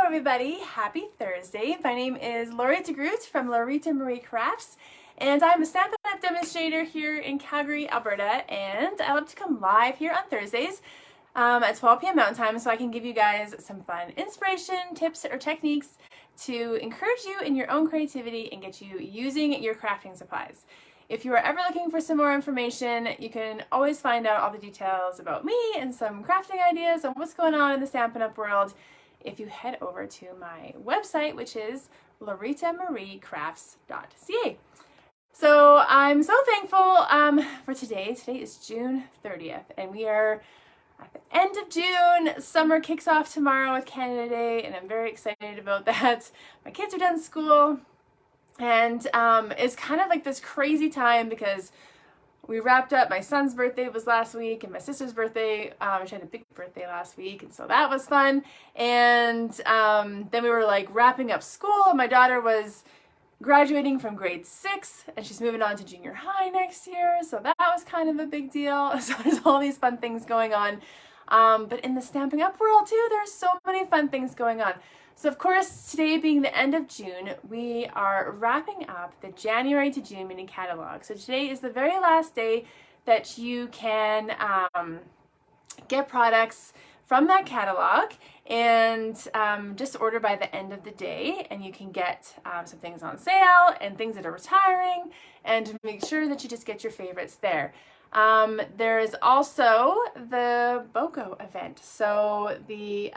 everybody, happy Thursday. My name is Laurie DeGroot from Loretta Marie Crafts, and I'm a Stampin' Up! Demonstrator here in Calgary, Alberta, and I love to come live here on Thursdays at 12 p.m. Mountain Time so I can give you guys some fun inspiration, tips, or techniques to encourage you in your own creativity and get you using your crafting supplies. If you are ever looking for some more information, you can always find out all the details about me and some crafting ideas on what's going on in the Stampin' Up! World if you head over to my website, which is lorettamariecrafts.ca. So I'm so thankful for today. Today is June 30th, and we are at the end of June. Summer kicks off tomorrow with Canada Day, and I'm very excited about that. My kids are done school, and it's kind of like this crazy time because we wrapped up. My son's birthday was last week, and my sister's birthday, she had a big birthday last week, and so that was fun. And then we were like wrapping up school. My daughter was graduating from grade 6, and she's moving on to junior high next year, so that was kind of a big deal. So there's all these fun things going on. But in the Stampin' Up! World too, there's so many fun things going on. So of course, today being the end of June, we are wrapping up the January to June mini catalog. So today is the very last day that you can get products from that catalog and just order by the end of the day, and you can get some things on sale and things that are retiring, and make sure that you just get your favorites there. There is also the BOGO event. So the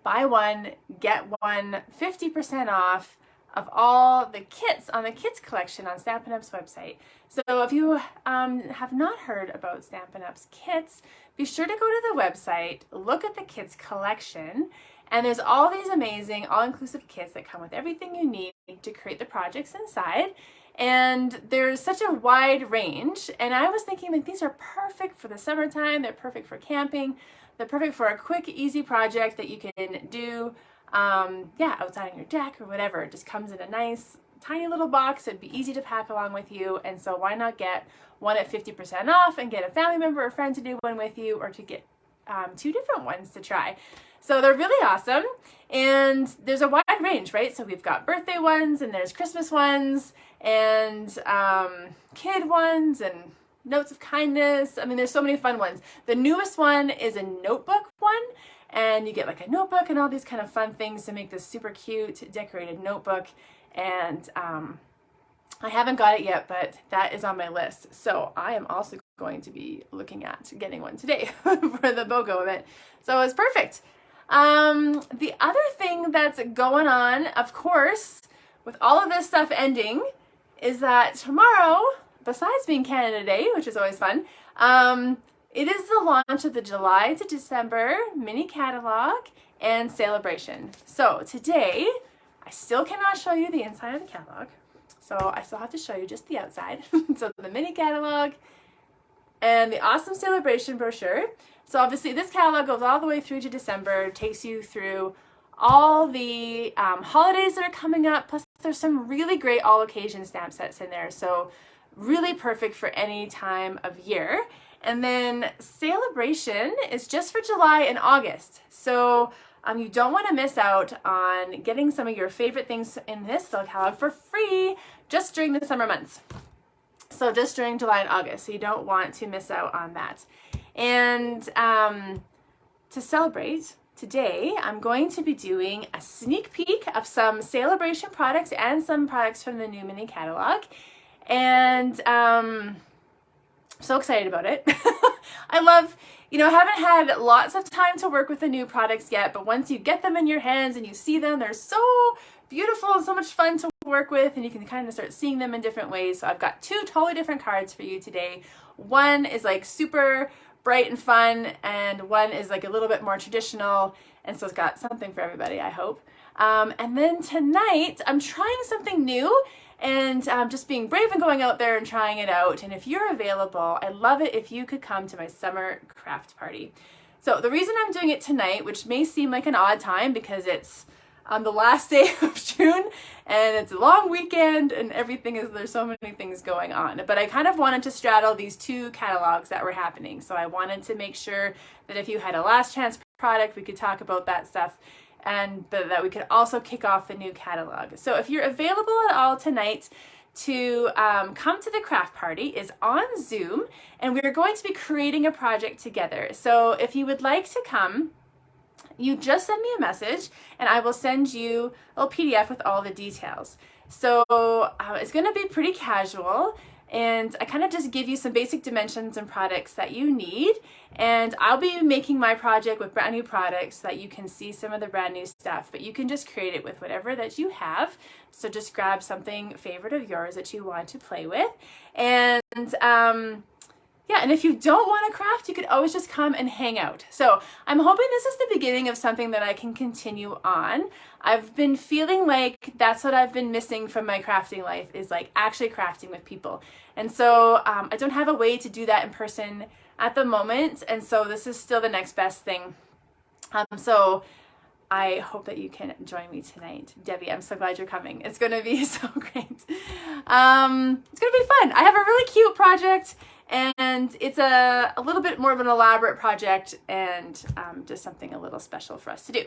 buy one, get one 50% off of all the kits on the kids collection on Stampin' Up's website. So if you have not heard about Stampin' Up's kits, be sure to go to the website, look at the kids collection, and there's all these amazing all-inclusive kits that come with everything you need to create the projects inside. And there's such a wide range, and I was thinking like these are perfect for the summertime, they're perfect for camping, they're perfect for a quick, easy project that you can do outside on your deck or whatever. It just comes in a nice, tiny little box. It'd be easy to pack along with you, and so why not get one at 50% off and get a family member or friend to do one with you, or to get 2 different ones to try. So they're really awesome, and there's a wide range, right? So we've got birthday ones, and there's Christmas ones, and kid ones, and notes of kindness. I mean, there's so many fun ones. The newest one is a notebook one, and you get like a notebook and all these kind of fun things to make this super cute decorated notebook. And I haven't got it yet, but that is on my list. So I am also going to be looking at getting one today for the BOGO event. So it's perfect. The other thing that's going on, of course, with all of this stuff ending, is that tomorrow, besides being Canada Day, which is always fun, it is the launch of the July to December Mini Catalog and Sale-a-Bration. So today, I still cannot show you the inside of the catalog, so I still have to show you just the outside. So the Mini Catalog and the awesome Sale-a-Bration brochure. So obviously this catalog goes all the way through to December, takes you through all the holidays that are coming up, plus there's some really great all occasion stamp sets in there. So really perfect for any time of year. And then Sale-a-Bration is just for July and August. So you don't want to miss out on getting some of your favorite things in this little catalog for free just during the summer months. So just during July and August. So you don't want to miss out on that. And to celebrate, today I'm going to be doing a sneak peek of some Sale-a-Bration products and some products from the new mini catalog. And so excited about it. I love, haven't had lots of time to work with the new products yet, but once you get them in your hands and you see them, they're so beautiful and so much fun to work with, and you can kind of start seeing them in different ways. So I've got 2 totally different cards for you today. One is like super bright and fun, and one is like a little bit more traditional, and so it's got something for everybody, I hope. And then tonight, I'm trying something new, and just being brave and going out there and trying it out. And if you're available, I'd love it if you could come to my summer craft party. So the reason I'm doing it tonight, which may seem like an odd time because it's on the last day of June and it's a long weekend and there's so many things going on. But I kind of wanted to straddle these 2 catalogs that were happening. So I wanted to make sure that if you had a last chance product, we could talk about that stuff, and that we could also kick off the new catalog. So if you're available at all tonight to come to the craft party, is on Zoom, and we're going to be creating a project together. So if you would like to come, you just send me a message and I will send you a little PDF with all the details. So it's going to be pretty casual, and I kind of just give you some basic dimensions and products that you need, and I'll be making my project with brand new products so that you can see some of the brand new stuff, but you can just create it with whatever that you have. So just grab something favorite of yours that you want to play with, and yeah, and if you don't want to craft, you could always just come and hang out. So I'm hoping this is the beginning of something that I can continue on. I've been feeling like that's what I've been missing from my crafting life, is like actually crafting with people. And so I don't have a way to do that in person at the moment. And so this is still the next best thing. So I hope that you can join me tonight. Debbie, I'm so glad you're coming. It's going to be so great. It's going to be fun. I have a really cute project, and it's a little bit more of an elaborate project, and just something a little special for us to do.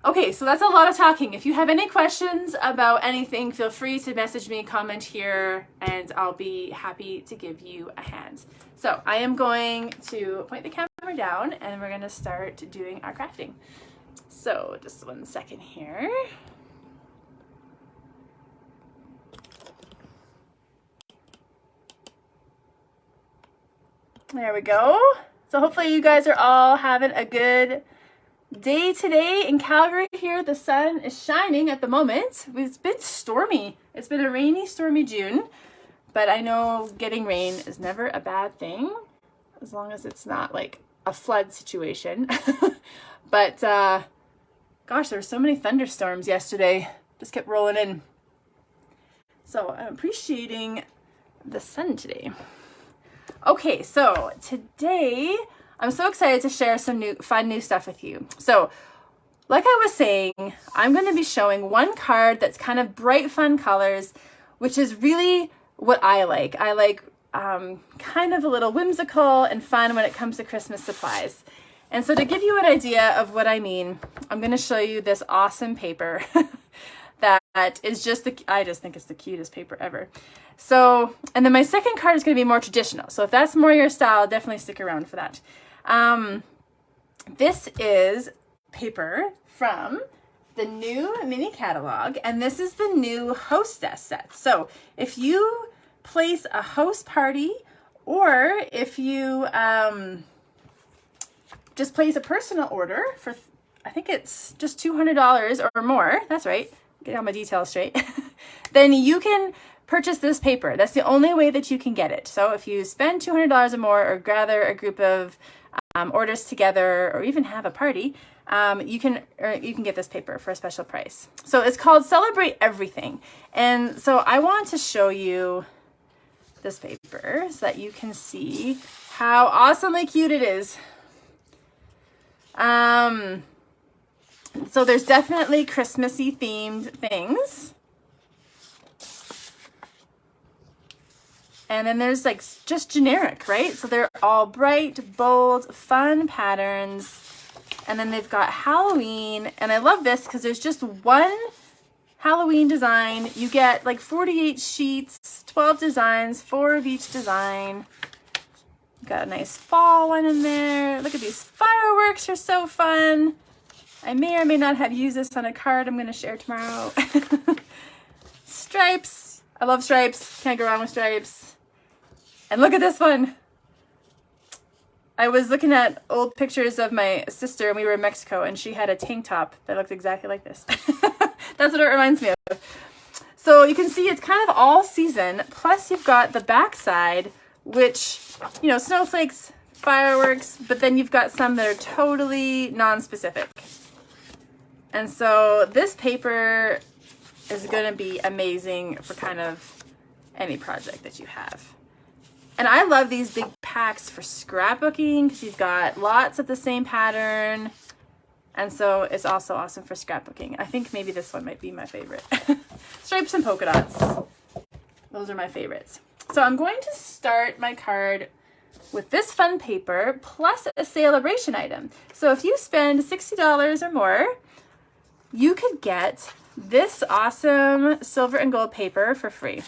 Okay, so that's a lot of talking. If you have any questions about anything, feel free to message me, comment here, and I'll be happy to give you a hand. So I am going to point the camera down, and we're going to start doing our crafting. So just 1 second here. There we go. So hopefully you guys are all having a good day today in Calgary. Here the sun is shining at the moment. It's been stormy. It's been a rainy, stormy June, but I know getting rain is never a bad thing as long as it's not like a flood situation. But gosh, there were so many thunderstorms yesterday. Just kept rolling in. So I'm appreciating the sun today. Okay, so today I'm so excited to share some fun new stuff with you. So like I was saying, I'm going to be showing one card that's kind of bright, fun colors, which is really what I like. I like kind of a little whimsical and fun when it comes to Christmas supplies. And so to give you an idea of what I mean, I'm going to show you this awesome paper that is just I just think it's the cutest paper ever. So, and then my second card is going to be more traditional. So if that's more your style, definitely stick around for that. This is paper from the new mini catalog, and this is the new hostess set. So if you place a host party, or if you just place a personal order for, I think it's just $200 or more, that's right, get all my details straight, then you can purchase this paper. That's the only way that you can get it. So if you spend $200 or more, or gather a group of orders together, or even have a party, you can get this paper for a special price. So it's called Celebrate Everything. And so I want to show you this paper so that you can see how awesomely cute it is. So there's definitely Christmassy themed things. And then there's like just generic, right? So they're all bright, bold, fun patterns. And then they've got Halloween. And I love this because there's just one Halloween design. You get like 48 sheets, 12 designs, 4 of each design. Got a nice fall one in there. Look at these fireworks, are so fun. I may or may not have used this on a card I'm going to share tomorrow. Stripes. I love stripes. Can't go wrong with stripes. And look at this one. I was looking at old pictures of my sister, and we were in Mexico, and she had a tank top that looked exactly like this. That's what it reminds me of. So you can see it's kind of all season. Plus you've got the back side, which, you know, snowflakes, fireworks, but then you've got some that are totally non-specific. And so this paper is going to be amazing for kind of any project that you have. And I love these big packs for scrapbooking because you've got lots of the same pattern. And so it's also awesome for scrapbooking. I think maybe this one might be my favorite. Stripes and polka dots. Those are my favorites. So I'm going to start my card with this fun paper plus a Sale-a-Bration item. So if you spend $60 or more, you could get this awesome silver and gold paper for free.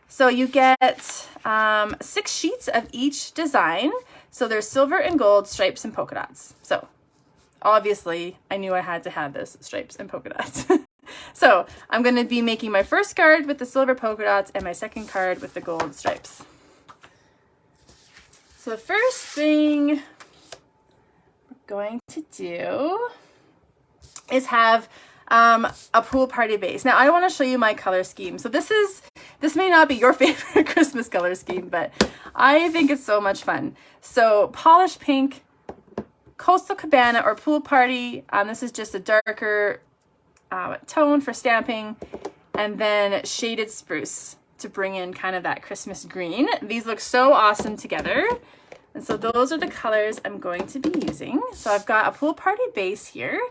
So you get 6 sheets of each design. So there's silver and gold, stripes, and polka dots. So obviously I knew I had to have this stripes and polka dots. So I'm going to be making my first card with the silver polka dots and my second card with the gold stripes. So the first thing we're going to do is have a pool party base. Now I want to show you my color scheme. So this may not be your favorite Christmas color scheme, but I think it's so much fun. So polished pink, coastal cabana or pool party. This is just a darker tone for stamping, and then shaded spruce to bring in kind of that Christmas green. These look so awesome together. And so those are the colors I'm going to be using. So I've got a pool party base here.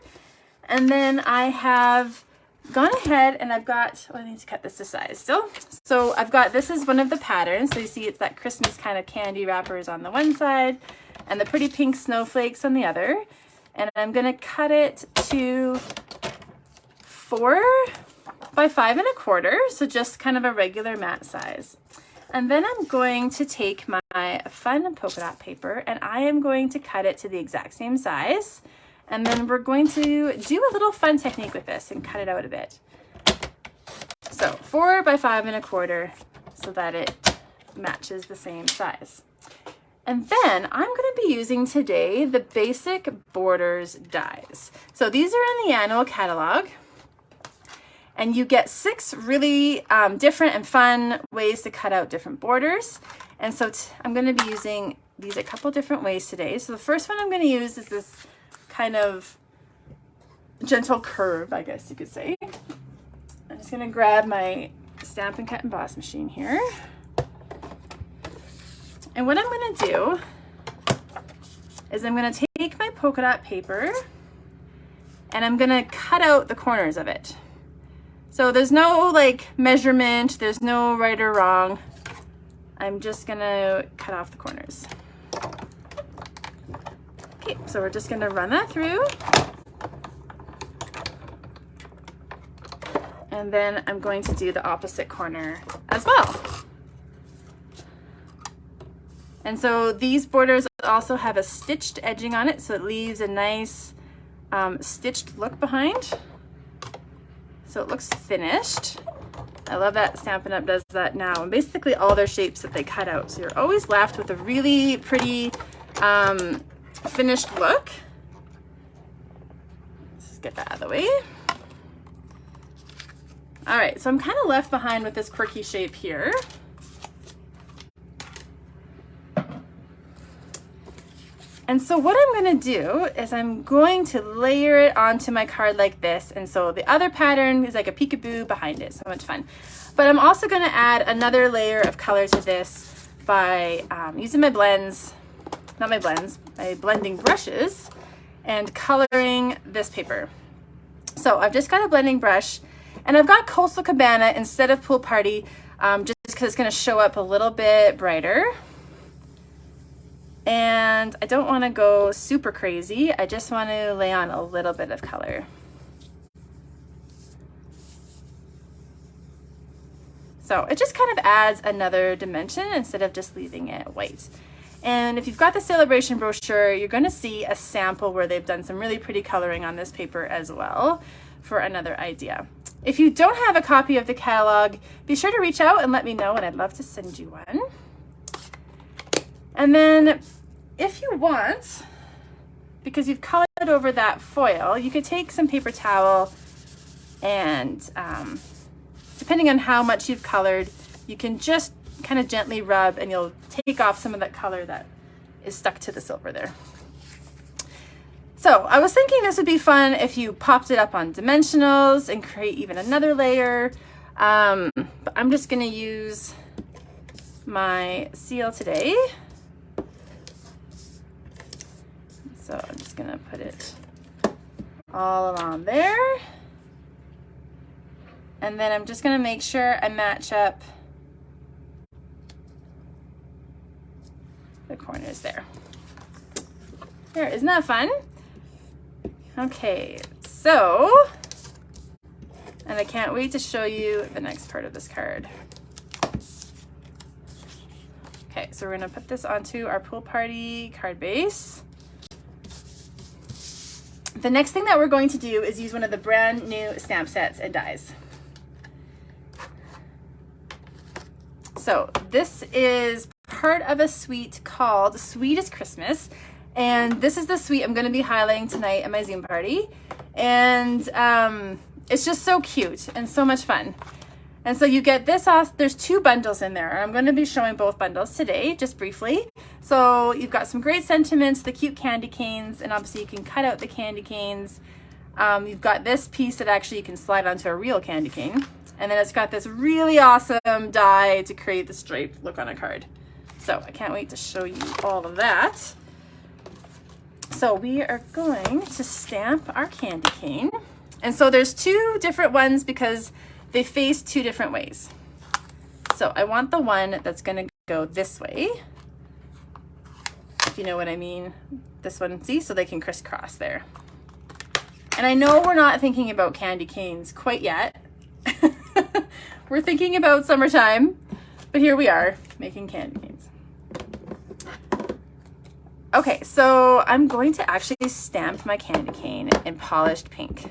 And then I have gone ahead and I've got, oh, I need to cut this to size still. So I've got, this is one of the patterns. So you see it's that Christmas kind of candy wrappers on the one side and the pretty pink snowflakes on the other. And I'm gonna cut it to 4 by 5 1/4, so just kind of a regular mat size. And then I'm going to take my fun polka dot paper and I am going to cut it to the exact same size. And then we're going to do a little fun technique with this and cut it out a bit. So 4 by 5 1/4 so that it matches the same size. And then I'm going to be using today the Basic Borders dies. So these are in the annual catalog. And you get 6 really different and fun ways to cut out different borders. And so I'm going to be using these a couple different ways today. So the first one I'm going to use is this kind of gentle curve, I guess you could say. I'm just going to grab my Stampin' Cut Emboss machine here. And what I'm going to do is I'm going to take my polka dot paper and I'm going to cut out the corners of it. So there's no like measurement, there's no right or wrong. I'm just gonna cut off the corners. Okay, so we're just gonna run that through. And then I'm going to do the opposite corner as well. And so these borders also have a stitched edging on it, so it leaves a nice stitched look behind. So it looks finished. I love that Stampin' Up does that now. And basically all their shapes that they cut out. So you're always left with a really pretty finished look. Let's just get that out of the way. All right, so I'm kind of left behind with this quirky shape here. And so what I'm going to do is I'm going to layer it onto my card like this. And so the other pattern is like a peekaboo behind it. So much fun. But I'm also going to add another layer of color to this by using my blends, not my blends, my blending brushes and coloring this paper. So I've just got a blending brush and I've got Coastal Cabana instead of Pool Party just because it's going to show up a little bit brighter. And I don't want to go super crazy. I just want to lay on a little bit of color. So it just kind of adds another dimension instead of just leaving it white. And if you've got the Sale-a-Bration brochure, you're going to see a sample where they've done some really pretty coloring on this paper as well for another idea. If you don't have a copy of the catalog, be sure to reach out and let me know, and I'd love to send you one. And then if you want, because you've colored over that foil, you could take some paper towel and depending on how much you've colored, you can just kind of gently rub and you'll take off some of that color that is stuck to the silver there. So I was thinking this would be fun if you popped it up on dimensionals and create even another layer. But I'm just gonna use my seal today. So I'm just gonna put it all along there. And then I'm just gonna make sure I match up corners there. There, isn't that fun? Okay, so, and I can't wait to show you the next part of this card. Okay, so we're gonna put this onto our pool party card base. The next thing that we're going to do is use one of the brand new stamp sets and dies. So this is part of a suite called Sweetest Christmas. And this is the suite I'm going to be highlighting tonight at my Zoom party. And it's just so cute and so much fun. And so you get this off, there's 2 bundles in there. I'm going to be showing both bundles today, just briefly. So you've got some great sentiments, the cute candy canes, and obviously you can cut out the candy canes. You've got this piece that actually you can slide onto a real candy cane. And then it's got this really awesome die to create the striped look on a card. So I can't wait to show you all of that. So we are going to stamp our candy cane. And so there's 2 different ones because they face 2 different ways. So I want the one that's gonna go this way, if you know what I mean. This one, see, so they can crisscross there. And I know we're not thinking about candy canes quite yet. We're thinking about summertime, but here we are making candy canes. Okay, so I'm going to actually stamp my candy cane in polished pink.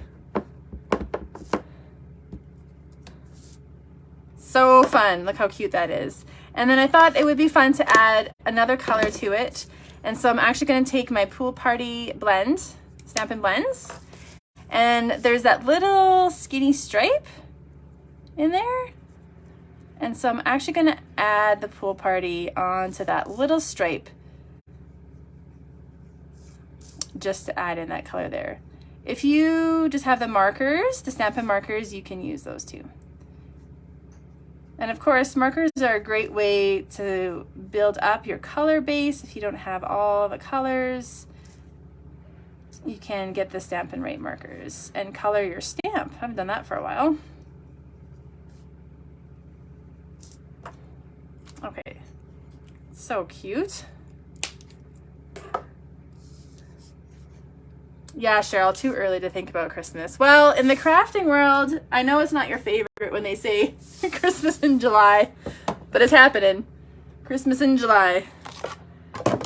So fun, look how cute that is. And then I thought it would be fun to add another color to it. And so I'm actually gonna take my Pool Party blend, Stampin' Blends, and there's that little skinny stripe in there. And so I'm actually gonna add the Pool Party onto that little stripe just to add in that color there. If you just have the markers, the Stampin' markers, you can use those too. And of course, markers are a great way to build up your color base. If you don't have all the colors, you can get the Stampin' Right markers and color your stamp. I haven't done that for a while. Okay, so cute. Yeah, Cheryl, too early to think about Christmas. Well, in the crafting world, I know it's not your favorite when they say Christmas in July, but it's happening. Christmas in July.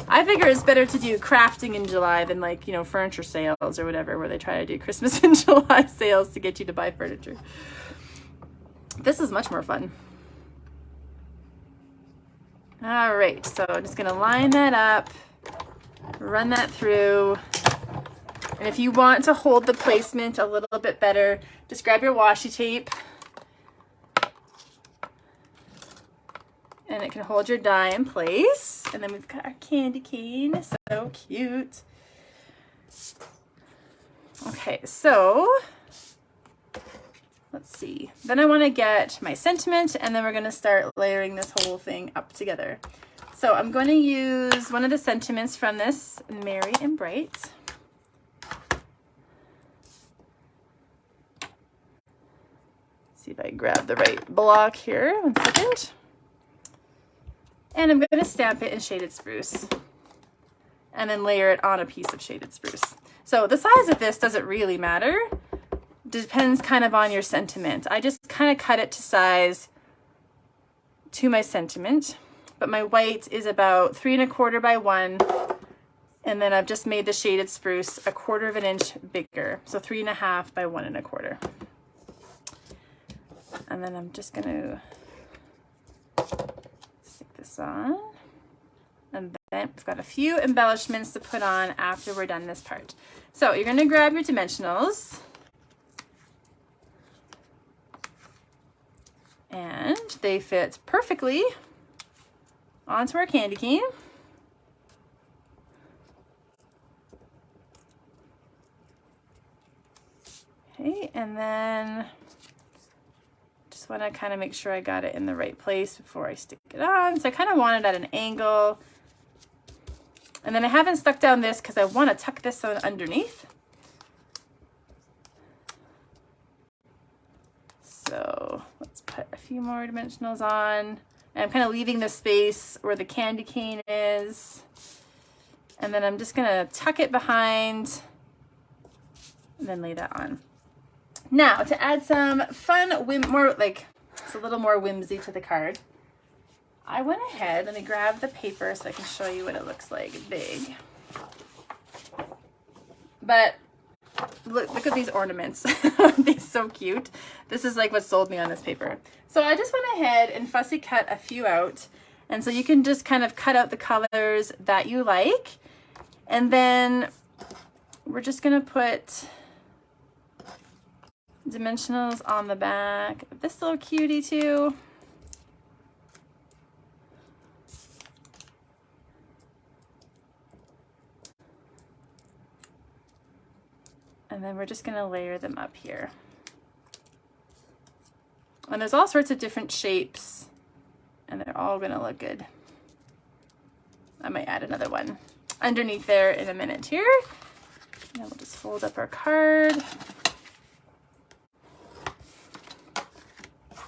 I figure it's better to do crafting in July than, like, you know, furniture sales or whatever, where they try to do Christmas in July sales to get you to buy furniture. This is much more fun. All right, so I'm just gonna line that up, run that through. And if you want to hold the placement a little bit better, just grab your washi tape and it can hold your die in place. And then we've got our candy cane, so cute. Okay, so let's see. Then I want to get my sentiment, and then we're going to start layering this whole thing up together. So I'm going to use one of the sentiments from this, Merry and Bright. See if I grab the right block here. 1 second. And I'm going to stamp it in Shaded Spruce and then layer it on a piece of Shaded Spruce. So the size of this doesn't really matter. Depends kind of on your sentiment. I just kind of cut it to size to my sentiment, but my white is about 3 1/4 by 1, and then I've just made the Shaded Spruce 1/4 of an inch bigger, so 3 1/2 by 1 1/4. And then I'm just gonna stick this on, and then we've got a few embellishments to put on after we're done this part. So you're gonna grab your dimensionals, and they fit perfectly onto our candy cane. Okay, and then just want to kind of make sure I got it in the right place before I stick it on. So I kind of want it at an angle. And then I haven't stuck down this because I want to tuck this on underneath. So let's put a few more dimensionals on. And I'm kind of leaving the space where the candy cane is. And then I'm just gonna tuck it behind and then lay that on. Now, to add some fun, more like, it's a little more whimsy to the card, I went ahead, let me grab the paper so I can show you what it looks like, big. But look at these ornaments. Aren't they so cute? This is like what sold me on this paper. So I just went ahead and fussy cut a few out. And so you can just kind of cut out the colors that you like. And then we're just gonna put dimensionals on the back. This little cutie too. And then we're just gonna layer them up here. And there's all sorts of different shapes and they're all gonna look good. I might add another one underneath there in a minute here. And then we'll just fold up our card.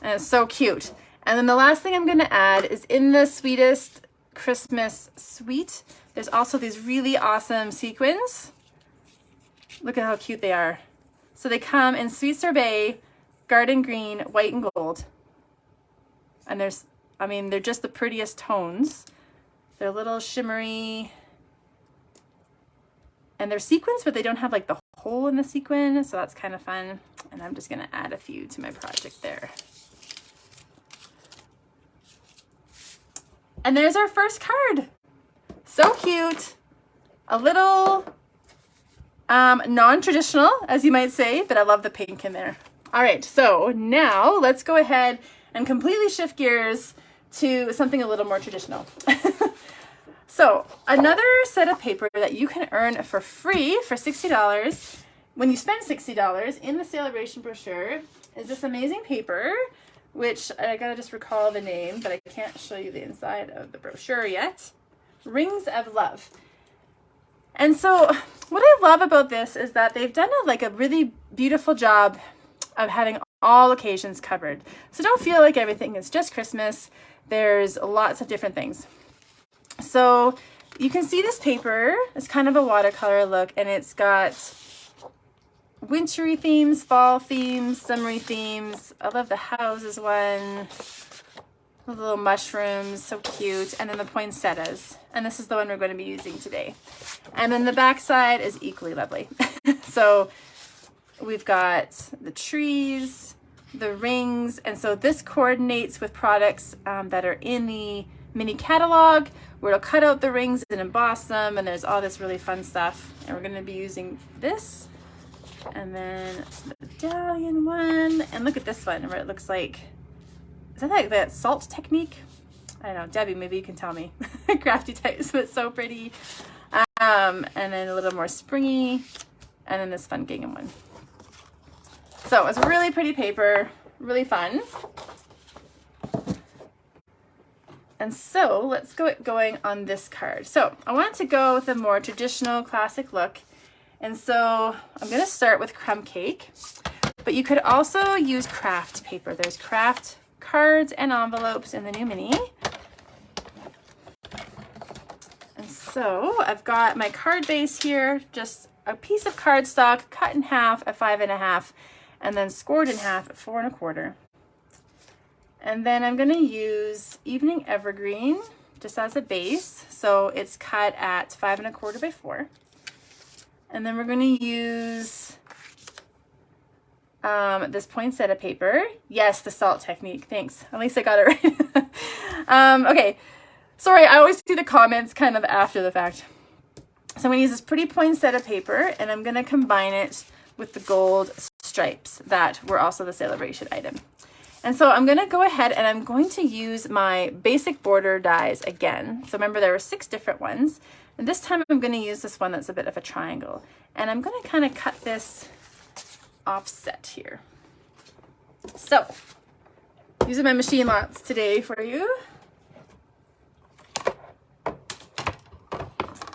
And it's so cute. And then the last thing I'm gonna add is in the Sweetest Christmas suite, there's also these really awesome sequins. Look at how cute they are. So they come in Sweet Sorbet, Garden Green, White and Gold. And they're just the prettiest tones. They're a little shimmery. And they're sequins, but they don't have like the hole in the sequin, so that's kind of fun. And I'm just gonna add a few to my project there. And there's our first card. So cute. A little non-traditional, as you might say, but I love the pink in there. All right, so now let's go ahead and completely shift gears to something a little more traditional. So another set of paper that you can earn for free for $60 when you spend $60 in the Sale-a-Bration brochure is this amazing paper, which I gotta just recall the name, but I can't show you the inside of the brochure yet. Rings of Love. And so what I love about this is that they've done a really beautiful job of having all occasions covered. So don't feel like everything is just Christmas. There's lots of different things. So you can see this paper is kind of a watercolor look, and it's got wintry themes, fall themes, summery themes. I love the houses one. The little mushrooms, so cute. And then the poinsettias. And this is the one we're going to be using today. And then the back side is equally lovely. So we've got the trees, the rings. And so this coordinates with products that are in the mini catalog, where it'll cut out the rings and emboss them. And there's all this really fun stuff. And we're going to be using this. And then the medallion one. And look at this one where it looks like, is that like that salt technique? I don't know, Debbie, maybe you can tell me. Crafty types, but so pretty. And then a little more springy, and then this fun gingham one. So it's really pretty paper, really fun. And so let's get going on this card. So I wanted to go with a more traditional classic look. And so I'm gonna start with crumb cake, but you could also use craft paper. There's craft cards and envelopes in the new mini. And so I've got my card base here, just a piece of cardstock cut in half at 5.5 and then scored in half at 4 1/4. And then I'm going to use Evening Evergreen just as a base. So it's cut at 5 1/4 by 4. And then we're going to use this poinsettia paper. Yes, the salt technique. Thanks. At least I got it right. Okay. Sorry, I always see the comments kind of after the fact. So I'm going to use this pretty poinsettia paper, and I'm going to combine it with the gold stripes that were also the Sale-a-Bration item. And so I'm going to go ahead and I'm going to use my basic border dies again. So remember there were 6 different ones. And this time I'm going to use this one that's a bit of a triangle. And I'm going to kind of cut this offset here. So using my machine lots today for you.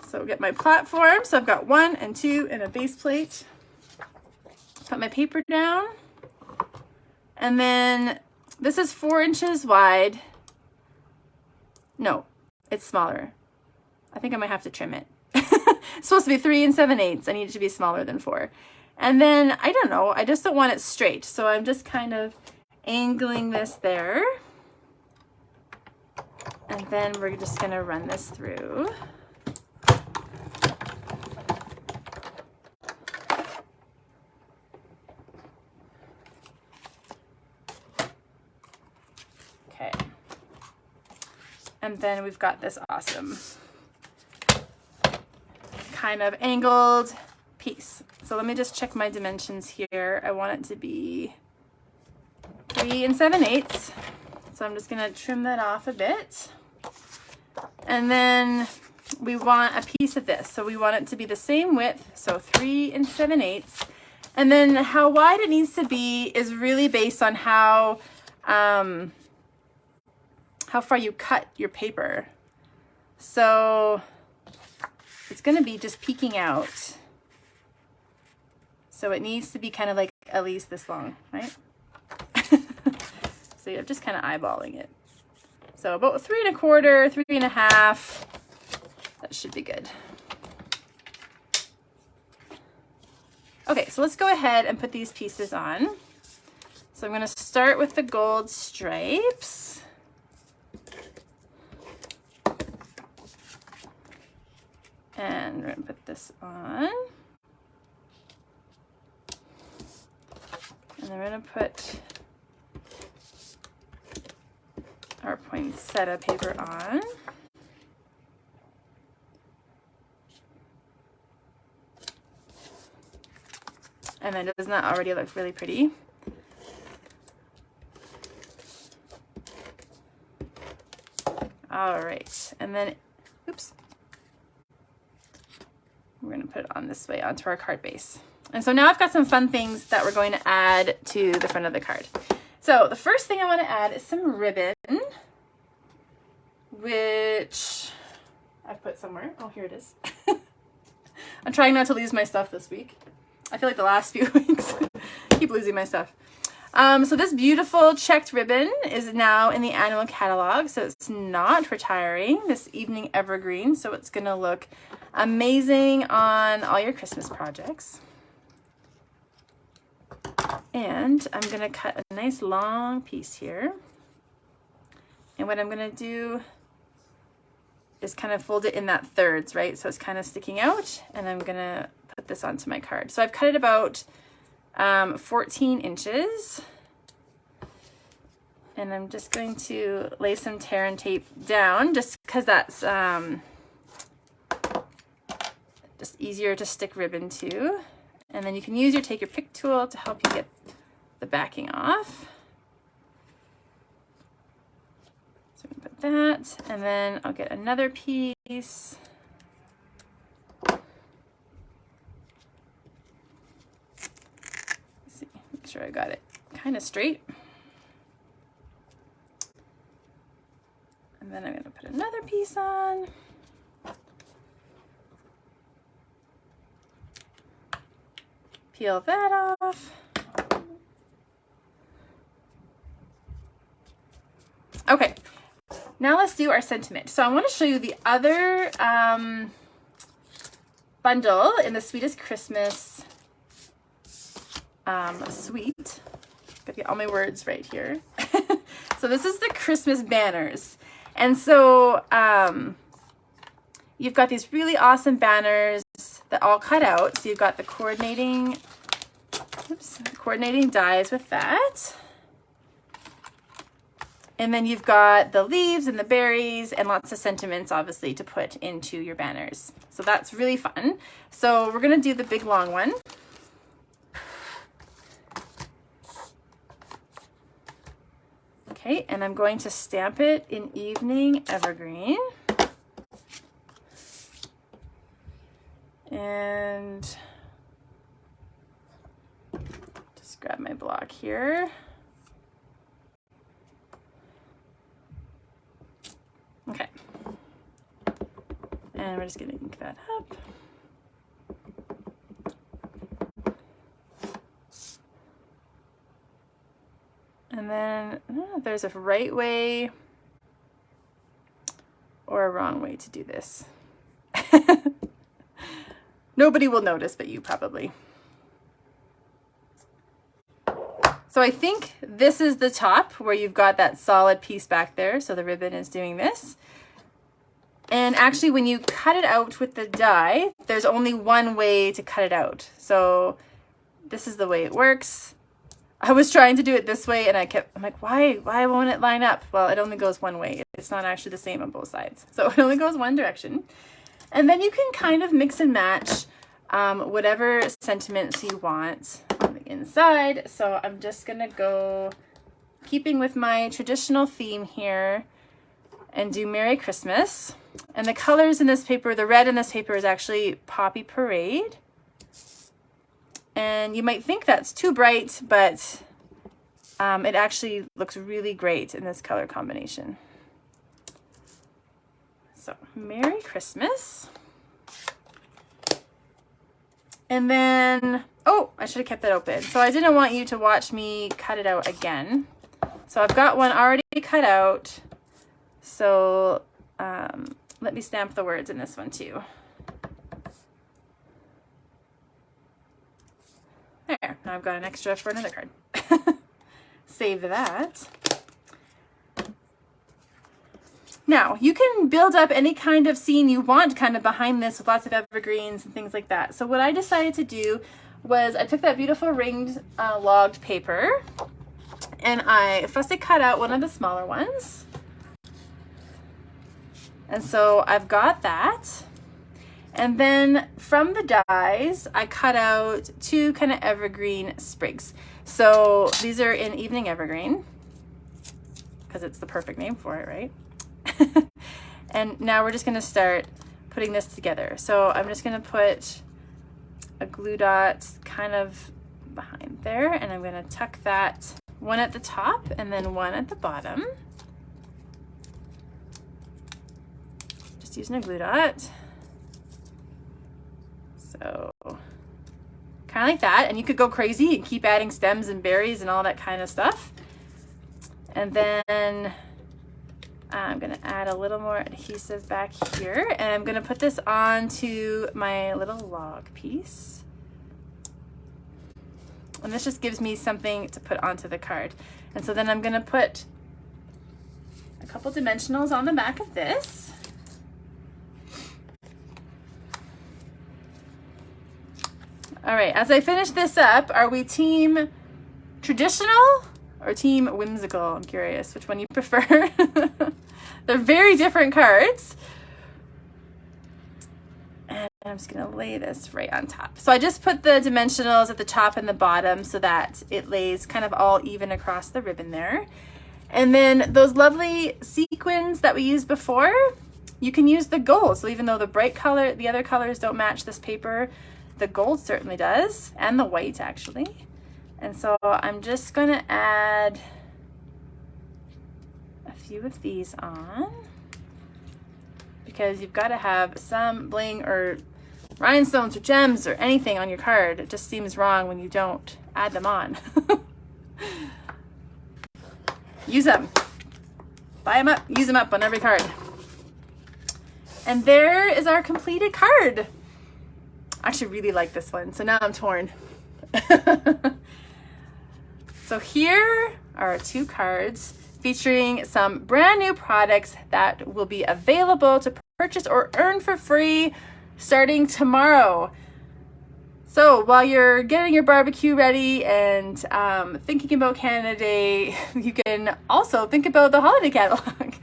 So get my platform. So I've got 1 and 2 and a base plate. Put my paper down. And then this is 4 inches wide No, it's smaller. I think I might have to trim it. It's supposed to be 3 7/8. I need it to be smaller than 4. And then, I don't know, I just don't want it straight. So I'm just kind of angling this there. And then we're just gonna run this through. Okay. And then we've got this awesome kind of angled piece. So let me just check my dimensions here. I want it to be 3 7/8. So I'm just gonna trim that off a bit. And then we want a piece of this. So we want it to be the same width, so 3 7/8. And then how wide it needs to be is really based on how far you cut your paper. So it's going to be just peeking out. So it needs to be kind of like at least this long, right? So you're just kind of eyeballing it. So about 3 1/4, 3 1/2. That should be good. Okay, so let's go ahead and put these pieces on. So I'm going to start with the gold stripes. And we're going to put this on. And then we're going to put our poinsettia paper on. And then doesn't that already look really pretty? All right, and then, oops. We're going to put it on this way onto our card base. And so now I've got some fun things that we're going to add to the front of the card. So the first thing I want to add is some ribbon, which I put somewhere. Oh, here it is. I'm trying not to lose my stuff this week. I feel like the last few weeks I keep losing my stuff. So this beautiful checked ribbon is now in the annual catalog, so it's not retiring, this evening evergreen, so it's going to look amazing on all your Christmas projects. And I'm going to cut a nice long piece here. And what I'm going to do is kind of fold it in that thirds, right? So it's kind of sticking out, and I'm going to put this onto my card. So I've cut it about 14 inches. And I'm just going to lay some tear and tape down just because that's just easier to stick ribbon to. And then you can use take your pick tool to help you get the backing off. So I'm gonna put that, and then I'll get another piece. Let's see, make sure I got it kind of straight. And then I'm going to put another piece on. Peel that off. Okay, now let's do our sentiment. So I want to show you the other bundle in the Sweetest Christmas suite. Gotta get all my words right here. So this is the Christmas banners. And so you've got these really awesome banners that all cut out. So you've got the coordinating dies with that. And then you've got the leaves and the berries and lots of sentiments, obviously, to put into your banners. So that's really fun. So we're going to do the big long one. Okay, and I'm going to stamp it in Evening Evergreen. And just grab my block here. Okay. And we're just going to ink that up. And then, I don't know if there's a right way or a wrong way to do this. Nobody will notice but you probably. So I think this is the top where you've got that solid piece back there. So the ribbon is doing this. And actually when you cut it out with the die, there's only one way to cut it out. So this is the way it works. I was trying to do it this way and I'm like, why won't it line up? Well, it only goes one way. It's not actually the same on both sides. So it only goes one direction. And then you can kind of mix and match whatever sentiments you want on the inside. So I'm just gonna go, keeping with my traditional theme here, and do Merry Christmas. And the colors in this paper, the red in this paper is actually Poppy Parade. And you might think that's too bright, but it actually looks really great in this color combination. So Merry Christmas. And then, oh, I should have kept that open. So I didn't want you to watch me cut it out again. So I've got one already cut out. So let me stamp the words in this one too. There, now I've got an extra for another card. Save that. Now, you can build up any kind of scene you want kind of behind this with lots of evergreens and things like that. So what I decided to do was I took that beautiful ringed logged paper and I fussy cut out one of the smaller ones. And so I've got that. And then from the dies, I cut out two kind of evergreen sprigs. So these are in Evening Evergreen, because it's the perfect name for it, right? And now we're just going to start putting this together. So I'm just going to put a glue dot kind of behind there, and I'm going to tuck that one at the top and then one at the bottom. Just using a glue dot. So kind of like that, and you could go crazy and keep adding stems and berries and all that kind of stuff. And then I'm going to add a little more adhesive back here, and I'm going to put this onto my little log piece. And this just gives me something to put onto the card. And so then I'm going to put a couple dimensionals on the back of this. All right, as I finish this up, are we team traditional or team whimsical? I'm curious which one you prefer. They're very different cards. And I'm just gonna lay this right on top. So I just put the dimensionals at the top and the bottom so that it lays kind of all even across the ribbon there. And then those lovely sequins that we used before, you can use the gold. So even though the bright color, the other colors don't match this paper, the gold certainly does, and the white actually. And so I'm just gonna add a few of these on, because you've got to have some bling or rhinestones or gems or anything on your card. It just seems wrong when you don't add them on. Use them. Buy them up, use them up on every card. And there is our completed card. I actually really like this one, so now I'm torn. So here are two cards featuring some brand new products that will be available to purchase or earn for free starting tomorrow. So while you're getting your barbecue ready and thinking about Canada Day, you can also think about the holiday catalog.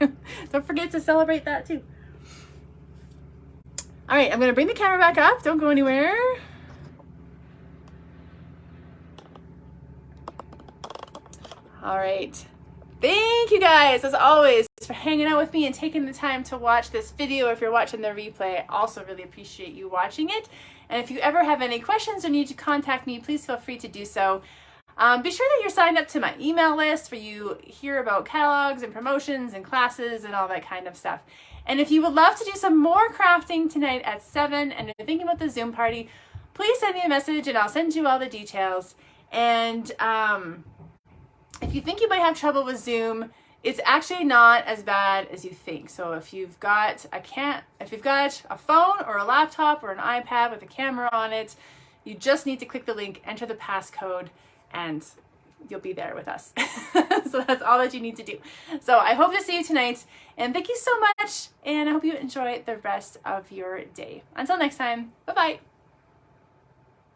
Don't forget to celebrate that too. All right, I'm gonna bring the camera back up. Don't go anywhere. All right. Thank you guys, as always, for hanging out with me and taking the time to watch this video. If you're watching the replay, I also really appreciate you watching it. And if you ever have any questions or need to contact me, please feel free to do so. Be sure that you're signed up to my email list where you hear about catalogs and promotions and classes and all that kind of stuff. And if you would love to do some more crafting tonight at 7 and you're thinking about the Zoom party, please send me a message and I'll send you all the details. And if you think you might have trouble with Zoom, it's actually not as bad as you think. So if you've got a phone or a laptop or an iPad with a camera on it, you just need to click the link, enter the passcode, and you'll be there with us. So that's all that you need to do. So I hope to see you tonight, and thank you so much, and I hope you enjoy the rest of your day. Until next time, bye-bye.